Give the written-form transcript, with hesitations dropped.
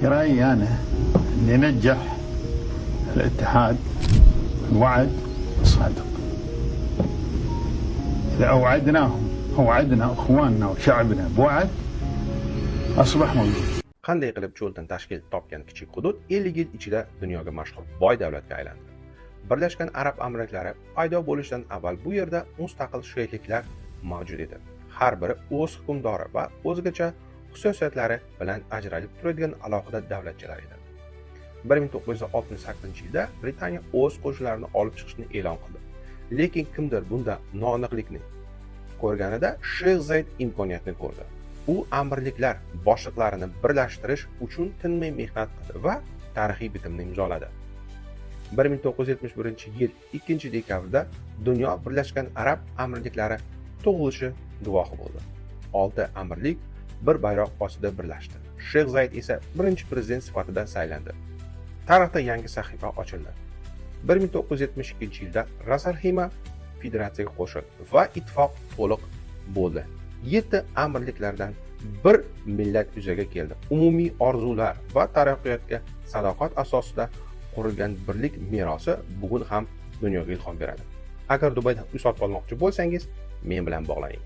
رأيي أنا أن ينجح الاتحاد الوعد الصادق. إذا أوعدنا أخواننا وشعبنا بوعد أصبح موجود. Qanday qilib cho'ldan tashkil topgan kichik hudud 50 yil ichida dunyoga mashhur boy davlatga aylandi. Birlashgan Arab Amirliklari paydo bo'lishidan avval bu yerda mustaqil sheyxliklar mavjud edi. Har biri o'z hukmdori va o'zgacha xususiyatlari bilan ajralib turadigan alohida davlatchalar edi. 1968-yilda Britaniya o'z qo'shinlarini olib chiqishni e'lon qildi. Lekin kimdir bunda noaniqlikni ko'rganida Sheyx Zayd imkoniyatni ko'rdi. U amirliklar boshliqlarini birlashtirish uchun tinmay mehnat qildi va tarixiy bitimni imzoladi. 1971-yil 2-dekabrda dunyo Birlashgan Arab Amirliklari tug'ilishi guvohi bo'ldi. 6 amirlik bir bayroq ostida birlashdi. Sheyx Zayd esa birinchi prezident sifatida saylandi. Tarixda yangi sahifa ochildi. 1972-yilda Ras Al Xayma federatsiyaga qo'shildi va ittifoq to'liq bo'ldi. 7 amirliklardan bir millat yuzaga keldi. Umumiy orzular va taraqqiyotga sadoqat asosida qurilgan birlik merosi bugun ham dunyoga ilhom beradi. Agar Dubayda uy sotib olmoqchi bo'lsangiz, men bilan bog'laning.